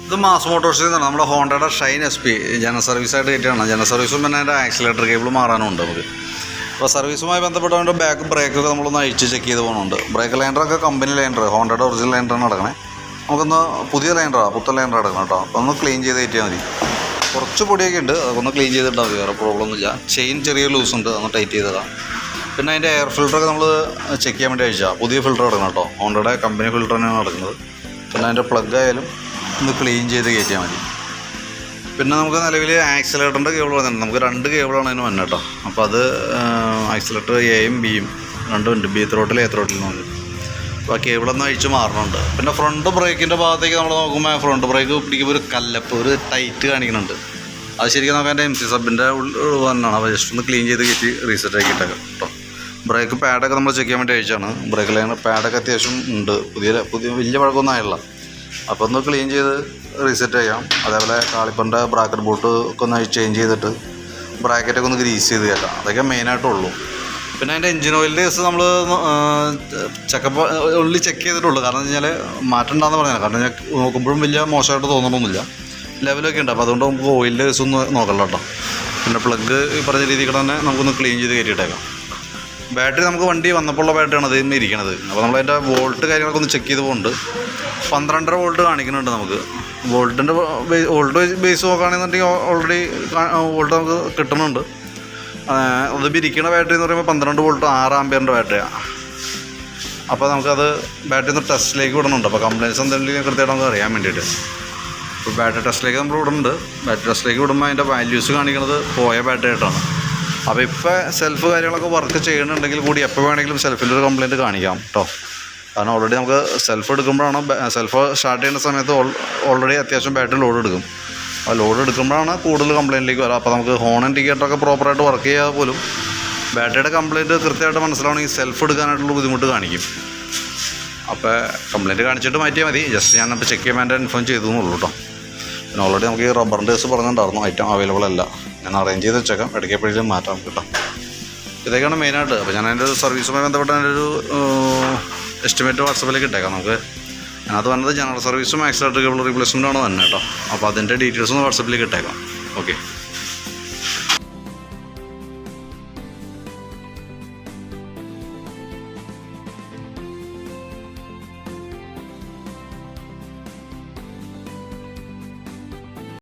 ഇത് മാസ് മോട്ടോഴ്സിൽ നിന്നാണ് നമ്മുടെ ഹോണ്ടയുടെ ഷൈൻ SP ജനറൽ സർവീസായിട്ട് കയറ്റിയാണ്. ജനറൽ സർവീസും പിന്നെ അതിൻ്റെ ആക്സിലേറ്റർ കേബിൾ മാറാനും ഉണ്ട് നമുക്ക്. അപ്പോൾ സർവീസുമായി ബന്ധപ്പെട്ടവൻ്റെ ബാക്ക് ബ്രേക്കൊക്കെ നമ്മളൊന്ന് അഴിച്ച് ചെക്ക് ചെയ്ത് പോകുന്നുണ്ട്. ബ്രേക്ക് ലൈൻഡറൊക്കെ കമ്പനി ലൈൻഡർ, ഹോണ്ടയുടെ ഒറിജിനൽ ലൈൻഡറാണ് നടക്കണേ. നമുക്കൊന്ന് പുതിയ ലൈൻഡറാണ്, പുത്തൻ ലൈൻഡർ എടുക്കണം കേട്ടോ. അപ്പോൾ ഒന്ന് ക്ലീൻ ചെയ്ത് കയറ്റിയാൽ മതി. കുറച്ച് പൊടിയൊക്കെ ഉണ്ട്, അതൊന്ന് ക്ലീൻ ചെയ്തിട്ടാൽ മതി, വേറെ പ്രോബ്ലം ഒന്നുമില്ല. ചെയിൻ ചെറിയ ലൂസ് ഉണ്ട്, അതൊന്ന് ടൈറ്റ് ചെയ്തതാണ്. പിന്നെ അതിൻ്റെ എയർ ഫിൽറ്ററൊക്കെ നമ്മൾ ചെക്ക് ചെയ്യാൻ വേണ്ടി അഴിച്ചാൽ പുതിയ ഫിൽറ്റർ എടുക്കണം കേട്ടോ. ഹോണ്ടയുടെ കമ്പനി ഫിൽറ്റർ തന്നെയാണ് നടക്കുന്നത്. പിന്നെ അതിൻ്റെ പ്ലഗ് ആയാലും ഒന്ന് ക്ലീൻ ചെയ്ത് കയറ്റിയാൽ മതി. പിന്നെ നമുക്ക് നിലവിൽ ആക്സിലേറ്ററിൻ്റെ കേബിൾ വന്നിട്ടുണ്ട്. നമുക്ക് 2 കേബിളാണ് അതിന് വന്നത് കേട്ടോ. അപ്പോൾ അത് ആക്സിലേറ്റർ Aയും Bയും രണ്ടും ഉണ്ട്, B ത്രോട്ടിൽ A ത്രോട്ടിൽ എന്ന് പറഞ്ഞിട്ട്. അപ്പോൾ ആ കേബിളൊന്നും അഴിച്ച് മാറണുണ്ട്. പിന്നെ ഫ്രണ്ട് ബ്രേക്കിൻ്റെ ഭാഗത്തേക്ക് നമ്മൾ നോക്കുമ്പോൾ ഫ്രണ്ട് ബ്രേക്ക് പിടിക്കുമ്പോൾ ഒരു കല്ലപ്പ്, ഒരു ടൈറ്റ് കാണിക്കുന്നുണ്ട്. അത് ശരിക്കും നമുക്ക് എൻ്റെ MC സബിൻ്റെ വന്നാണ്. അപ്പോൾ ജസ്റ്റ് ഒന്ന് ക്ലീൻ ചെയ്ത് കയറ്റി റീസെറ്റ് ആക്കി ഇട്ടേക്കാം കേട്ടോ. ബ്രേക്ക് പാഡൊക്കെ നമ്മൾ ചെക്ക് ചെയ്യാൻ വേണ്ടി അഴിച്ചാണ്. ബ്രേക്ക് ലൈൻ പാഡൊക്കെ അത്യാവശ്യം ഉണ്ട്, പുതിയ വലിയ പഴക്കമൊന്നും ആയില്ല. അപ്പോൾ ഒന്ന് ക്ലീൻ ചെയ്ത് റീസെറ്റ് ചെയ്യാം. അതേപോലെ കാളിപ്പറിൻ്റെ ബ്രാക്കറ്റ് ബോട്ട് ഒക്കെ ഒന്ന് ചേഞ്ച് ചെയ്തിട്ട് ബ്രാക്കറ്റൊക്കെ ഒന്ന് ഗ്രീസ് ചെയ്ത് കയറ്റാം. അതൊക്കെ മെയിനായിട്ടുള്ളൂ. പിന്നെ അതിൻ്റെ എഞ്ചിൻ ഓയിലിൻ്റെ കേസ് നമ്മൾ ഉള്ളി ചെക്ക് ചെയ്തിട്ടുള്ളൂ. കാരണം എന്ന് വെച്ചാൽ മാറ്റം ഉണ്ടാകുന്ന പറഞ്ഞാൽ, കാരണം ഞാൻ നോക്കുമ്പോഴും വലിയ മോശമായിട്ട് തോന്നണമെന്നില്ല, ലെവലൊക്കെ ഉണ്ട്. അപ്പോൾ അതുകൊണ്ട് നമുക്ക് ഓയിലിൻ്റെ കേസ് ഒന്ന് നോക്കണ്ട കേട്ടോ. പിന്നെ പ്ലഗ് ഈ പറഞ്ഞ രീതിയിൽ തന്നെ നമുക്കൊന്ന് ക്ലീൻ ചെയ്ത് കയറ്റിയിട്ടേക്കാം. ബാറ്ററി നമുക്ക് വണ്ടി വന്നപ്പോഴുള്ള ബാറ്ററിയാണ് അതിൽ ഇരിക്കുന്നത്. അപ്പോൾ നമ്മളതിൻ്റെ വോൾട്ട് കാര്യങ്ങളൊക്കെ ഒന്ന് ചെക്ക് ചെയ്ത് പോകുന്നുണ്ട്. 12.5 വോൾട്ട് കാണിക്കുന്നുണ്ട് നമുക്ക്. വോൾട്ട് ബേസ് നോക്കുകയാണെന്നുണ്ടെങ്കിൽ ഓൾറെഡി വോൾട്ട് നമുക്ക് കിട്ടുന്നുണ്ട്. അത് ഇരിക്കുന്ന ബാറ്ററി എന്ന് പറയുമ്പോൾ 12 വോൾട്ട് 6 ആമ്പിയറിൻ്റെ ബാറ്ററിയാണ്. അപ്പോൾ നമുക്കത് ബാറ്ററി ഒന്ന് ടെസ്റ്റിലേക്ക് വിടുന്നുണ്ട്. അപ്പോൾ കംപ്ലയിൻസ് എന്തെങ്കിലും കൃത്യമായിട്ട് നമുക്ക് അറിയാൻ വേണ്ടിയിട്ട് ഇപ്പോൾ ബാറ്ററി ടെസ്റ്റിലേക്ക് നമ്മൾ വിടുന്നുണ്ട്. ബാറ്ററി ടെസ്റ്റിലേക്ക് വിടുമ്പോൾ അതിൻ്റെ വാല്യൂസ് കാണിക്കുന്നത് പോയ ബാറ്ററി ആയിട്ടാണ്. അപ്പോൾ ഇപ്പോൾ സെൽഫ് കാര്യങ്ങളൊക്കെ വർക്ക് ചെയ്യുന്നുണ്ടെങ്കിൽ കൂടി എപ്പോൾ വേണമെങ്കിലും സെൽഫിലൊരു കംപ്ലയിൻറ്റ് കാണിക്കാം കേട്ടോ. കാരണം ഓൾറെഡി നമുക്ക് സെൽഫ് എടുക്കുമ്പോഴാണ്, സെൽഫ് സ്റ്റാർട്ട് ചെയ്യുന്ന സമയത്ത് ഓൾറെഡി അത്യാവശ്യം ബാറ്ററി ലോഡ് എടുക്കും. ആ ലോഡ് എടുക്കുമ്പോഴാണ് കൂടുതൽ കംപ്ലയിൻറ്റിലേക്ക് വരാം. അപ്പോൾ നമുക്ക് ഹോൺ ഇൻഡിക്കേറ്ററൊക്കെ പ്രോപ്പറായിട്ട് വർക്ക് ചെയ്യാതെ പോലും ബാറ്ററിയുടെ കംപ്ലയിൻറ്റ് കൃത്യമായിട്ട് മനസ്സിലാവണമെങ്കിൽ സെൽഫ് എടുക്കാനായിട്ടുള്ള ബുദ്ധിമുട്ട് കാണിക്കും. അപ്പോൾ കംപ്ലയിൻറ്റ് കാണിച്ചിട്ട് മാറ്റിയാൽ മതി. ജസ്റ്റ് ഞാനപ്പോൾ ചെക്ക് ചെയ്യാൻ വേണ്ടി ഇൻഫോം ചെയ്തു എന്നുള്ളൂ കേട്ടോ. പിന്നെ ഓൾറെഡി നമുക്ക് ഈ റബ്ബറിൻ്റെ കേസ് പറഞ്ഞിട്ടുണ്ടായിരുന്നു, ഐറ്റം അവൈലബിൾ അല്ല. ഞാൻ അറേഞ്ച് ചെയ്ത് വെച്ചേക്കാം, ഇടയ്ക്കെപ്പോഴും മാറ്റാം കേട്ടോ. ഇതൊക്കെയാണ് മെയിനായിട്ട്. അപ്പോൾ ഞാൻ അതിൻ്റെ ഒരു സർവീസുമായി ബന്ധപ്പെട്ട അതിൻ്റെ ഒരു എസ്റ്റിമേറ്റ് വാട്സപ്പിലേക്ക് ഇട്ടേക്കാം നമുക്ക്. അതിനകത്ത് വന്നത് ജനറൽ സർവീസും ആക്സിലേറ്റർ കേബിൾ റീപ്ലേസ്മെൻറ്റാണ് തന്നെ കേട്ടോ. അപ്പോൾ അതിൻ്റെ ഡീറ്റെയിൽസ് ഒന്ന് വാട്സപ്പിലേക്ക് ഇട്ടേക്കാം. ഓക്കെ.